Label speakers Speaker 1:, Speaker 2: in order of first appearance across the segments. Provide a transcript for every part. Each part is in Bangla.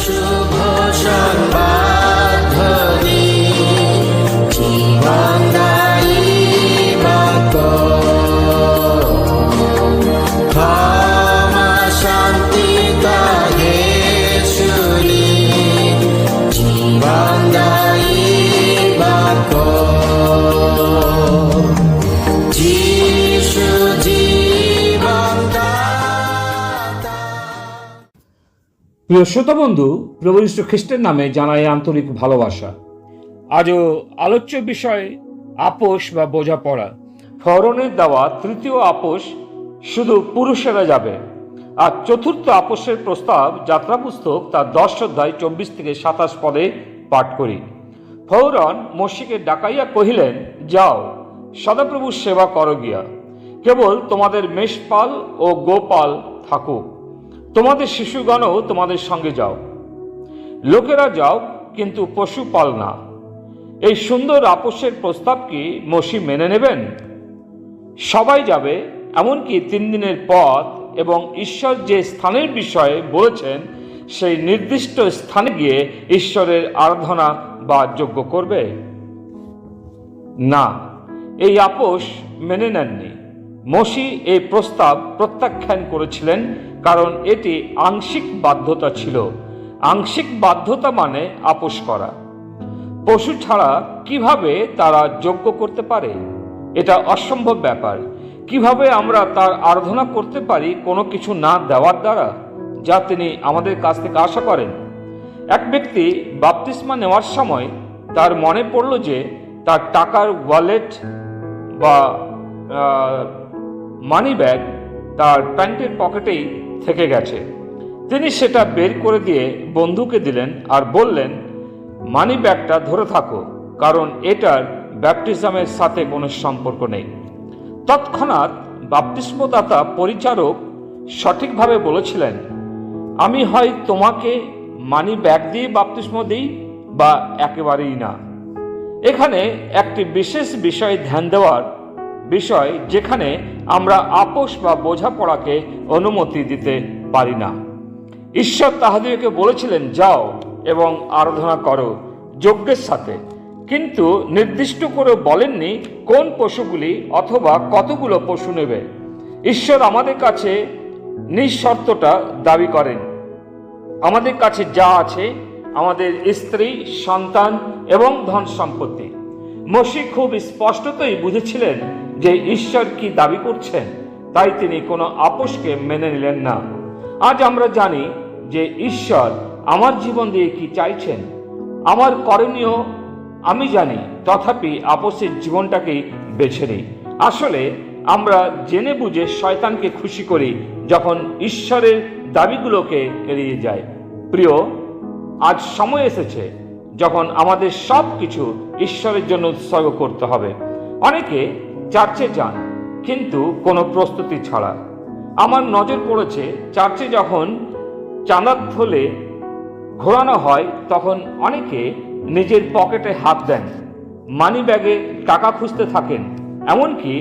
Speaker 1: শুভ সংবাদ ধ্বনি, জীবনদায়ী বাক্য, ক্ষমা শান্তি তাহে শুনি, জীবনদায়ী বাক্য, যিশু জীবনদাতা।
Speaker 2: প্রিয় শ্রোতা বন্ধু, প্রভু যীশু খ্রিস্টের নামে জানাই আন্তরিক ভালোবাসা। আজও আলোচ্য বিষয় আপোষ বা বোঝাপড়া। ফরনের দেওয়া তৃতীয় আপোষ শুধু পুরুষেরা যাবে, আর চতুর্থ আপোষের প্রস্তাব যাত্রা পুস্তক তার 10 অধ্যায় 24 থেকে 27 পদে পাঠ করি। ফৌরন মসিকে ডাকাইয়া কহিলেন, যাও, সদাপ্রভুর সেবা করো গিয়া, কেবল তোমাদের মেষপাল ও গোপাল থাকুক, তোমাদের শিশুগণও তোমাদের সঙ্গে যাও, লোকেরা যাও, কিন্তু পশুপাল না। এই সুন্দর আপোষের প্রস্তাব কি মসি মেনে নেবেন? সবাই যাবে, এমনকি 3 দিনের পথ, এবং ঈশ্বর যে স্থানের বিষয়ে বলেছেন সেই নির্দিষ্ট স্থানে গিয়ে ঈশ্বরের আরাধনা বা যজ্ঞ করবে? না, এই আপোষ মেনে নেননি। মসি এই প্রস্তাব প্রত্যাখ্যান করেছিলেন, কারণ এটি আংশিক বাধ্যতা ছিল। আংশিক বাধ্যতা মানে আপোষ করা। পশু ছাড়া কিভাবে তারা যজ্ঞ করতে পারে? এটা অসম্ভব ব্যাপার। কিভাবে আমরা তার আরাধনা করতে পারি কোনো কিছু না দেওয়ার দ্বারা, যা তিনি আমাদের কাছ থেকে আশা করেন? এক ব্যক্তি বাপ্তিস্মা নেওয়ার সময় তার মনে পড়ল যে তার টাকার ওয়ালেট বা মানি ব্যাগ তার প্যান্টের পকেটেই থেকে গেছে। তিনি সেটা বের করে দিয়ে বন্ধুকে দিলেন আর বললেন, মানি ব্যাগটা ধরে থাকো, কারণ এটার ব্যাপটিজমের সাথে কোনো সম্পর্ক নেই। তৎক্ষণাৎ বাপ্তিস্মদাতা পরিচারক সঠিকভাবে বলেছিলেন, আমি হয় তোমাকে মানি ব্যাগ দিয়ে বাপ্তিস্ম দিই বা একেবারেই না। এখানে একটি বিশেষ বিষয় ধ্যান দেওয়ার বিষয়, যেখানে আমরা আপোষ বা বোঝাপড়াকে অনুমতি দিতে পারি না। ঈশ্বর তাহাদেরকে বলেছিলেন, যাও এবং আরাধনা করো যজ্ঞের সাথে, কিন্তু নির্দিষ্ট করে বলেননি কোন পশুগুলি অথবা কতগুলো পশু নেবে। ঈশ্বর আমাদের কাছে নিঃশর্তটা দাবি করেন। আমাদের কাছে যা আছে, আমাদের স্ত্রী, সন্তান এবং ধন সম্পত্তি। মসি খুব স্পষ্টতই বুঝেছিলেন যে ঈশ্বর কি দাবি করছেন, তাই তিনি কোনো আপোষকে মেনে নিলেন না। আজ আমরা জানি যে ঈশ্বর আমার জীবন দিয়ে কি চাইছেন, আমার করণীয় আমি জানি, তথাপি আপোষের জীবনটাকেই বেছে নিই। আসলে আমরা জেনে বুঝে শয়তানকে খুশি করি যখন ঈশ্বরের দাবিগুলোকে এড়িয়ে যায়। প্রিয়, আজ সময় এসেছে যখন আমাদের সব কিছু ঈশ্বরের জন্য উৎসর্গ করতে হবে। অনেকে চার্চে যান, কিন্তু কোনো প্রস্তুতি ছাড়া। আমার নজর পড়েছে, চার্চে যখন চাঁদার থলে ঘোরানো হয় তখন অনেকে নিজের পকেটে হাত দেন, মানি ব্যাগে টাকা খুঁজতে থাকেন, এমনকি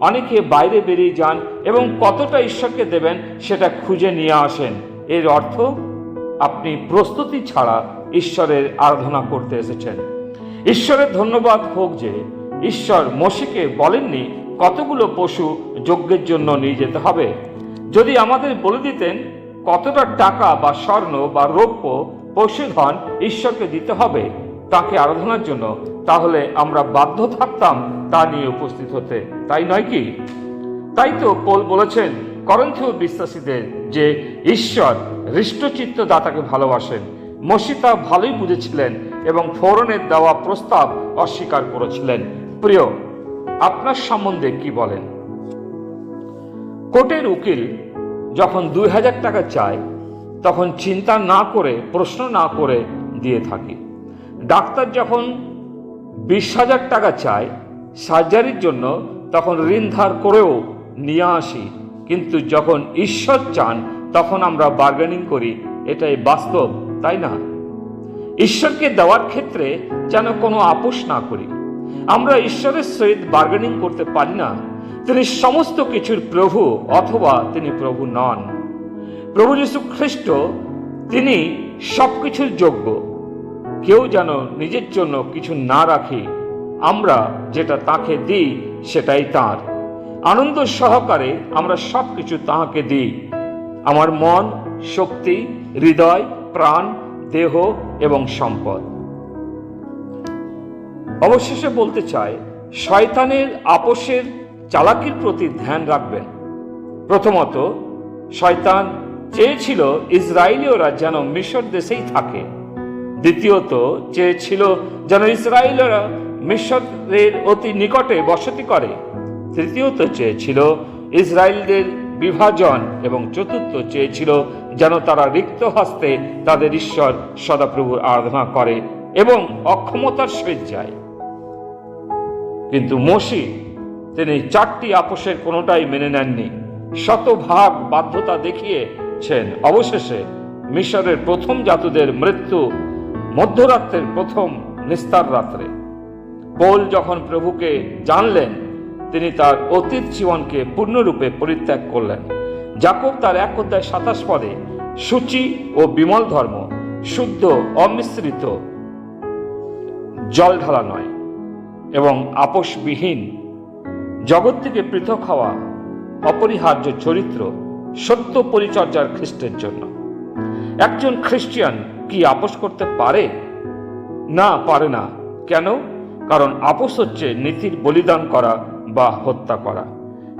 Speaker 2: অনেকে বাইরে বেরিয়ে যান এবং কতটা ঈশ্বরকে দেবেন সেটা খুঁজে নিয়ে আসেন। এর অর্থ আপনি প্রস্তুতি ছাড়া ঈশ্বরের আরাধনা করতে এসেছেন। ঈশ্বরের ধন্যবাদ হোক যে ঈশ্বর মসিকে বলেননি কতগুলো পশু যজ্ঞের জন্য নিয়ে যেতে হবে। যদি আমাদের বলে দিতেন কতটা টাকা বা স্বর্ণ বা রৌপ্য পশুধন ঈশ্বরকে দিতে হবে তাকে আরাধনার জন্য, তাহলে আমরা বাধ্য থাকতাম তা নিয়ে উপস্থিত হতে, তাই নয় কি? তাই তো পৌল বলেছেন করিন্থীয় বিশ্বাসীদের যে ঈশ্বর হৃষ্টচিত্ত দাতাকে ভালোবাসেন। মসি তা ভালোই বুঝেছিলেন এবং ফৌরনের দেওয়া প্রস্তাব অস্বীকার করেছিলেন। প্রিয়, আপনার সম্বন্ধে কি বলেন? কোর্টের উকিল যখন 2000 টাকা চায় তখন চিন্তা না করে, প্রশ্ন না করে দিয়ে থাকি। ডাক্তার যখন 20,000 টাকা চায় সার্জারির জন্য তখন ঋণ ধার করেও নিয়ে আসি। কিন্তু যখন ঈশ্বর চান তখন আমরা বার্গেনিং করি। এটাই বাস্তব, তাই না? ঈশ্বরকে দেওয়ার ক্ষেত্রে যেন কোনো আপোষ না করি। আমরা ঈশ্বরের সহিত বার্গেনিং করতে পারি না। তিনি সমস্ত কিছুর প্রভু অথবা তিনি প্রভু নন। প্রভু যীশু খ্রিস্ট তিনি সব কিছুর যোগ্য। কেউ যেন নিজের জন্য কিছু না রাখি, আমরা যেটা তাকে দিই সেটাই তাঁর। আনন্দ সহকারে আমরা সব কিছু তাঁকে দিই, আমার মন, শক্তি, হৃদয়, প্রাণ, দেহ এবং সম্পদ। অবশেষে বলতে চাই, শয়তানের আপোষের চালাকির প্রতি ধ্যান রাখবেন। প্রথমত, শয়তান চেয়েছিল ইসরায়েলীয়রা যেন মিশর দেশেই থাকে। দ্বিতীয়ত, চেয়েছিল যেন ইসরায়েলীয়রা মিশরের অতি নিকটে বসতি করে। তৃতীয়ত, চেয়েছিল ইসরায়েলদের বিভাজন। এবং চতুর্থ, চেয়েছিল যেন তারা রিক্ত হস্তে তাদের ঈশ্বর সদাপ্রভুর আরাধনা করে এবং অক্ষমতার সহিত যায়। কিন্তু মোশে তিনি চারটি আপোষের কোনোটাই মেনে নেননি, শতভাগ বাধ্যতা দেখিয়েছেন। অবশেষে মিশরের প্রথম জাতদের মৃত্যু মধ্যরাত্রের প্রথম নিস্তার রাত্রে। পৌল যখন প্রভুকে জানলেন, তিনি তার অতীত জীবনকে পূর্ণরূপে পরিত্যাগ করলেন। যাকব তার 1:27 সূচি ও বিমল ধর্ম, শুদ্ধ অমিশ্রিত, জল ঢালা নয় এবং আপোষবিহীন, জগৎ থেকে পৃথক হওয়া অপরিহার্য চরিত্র, সত্য পরিচর্যার খ্রিস্টের জন্য। একজন খ্রিস্টান কি আপোষ করতে পারে? না, পারে না। কেন? কারণ আপোষ হচ্ছে নীতির বলিদান করা বা হত্যা করা।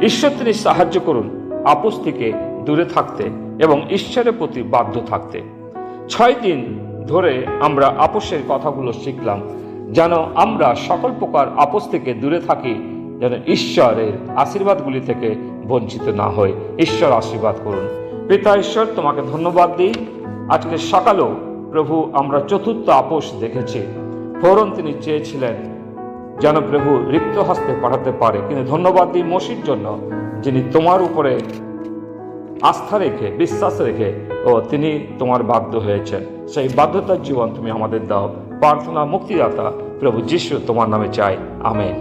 Speaker 2: ঈশ্বর তিনি সাহায্য করুন আপোষ থেকে দূরে থাকতে এবং ঈশ্বরের প্রতি বাধ্য থাকতে। 6 দিন ধরে আমরা আপোষের কথাগুলো শিখলাম, যেন আমরা সকল প্রকার আপোষ থেকে দূরে থাকি, যেন ঈশ্বরের আশীর্বাদগুলি থেকে বঞ্চিত না হই। ঈশ্বর আশীর্বাদ করুন। পিতা ঈশ্বর, তোমাকে ধন্যবাদ দিই। আজকে সকালেও প্রভু আমরা চতুর্থ আপোষ দেখেছি। ফৌরন তিনি চেয়েছিলেন যেন প্রভু রিক্ত হস্তে পাঠাতে পারে, কিন্তু ধন্যবাদ দিই মোশির জন্য, যিনি তোমার উপরে আস্থা রেখে, বিশ্বাস রেখে তিনি তোমার বাধ্য হয়েছেন। সেই বাধ্যতার জীবন তুমি আমাদের দাও। প্রার্থনা মুক্তিদাতা প্রভু যিশু তোমার নামে চাই, আমেন।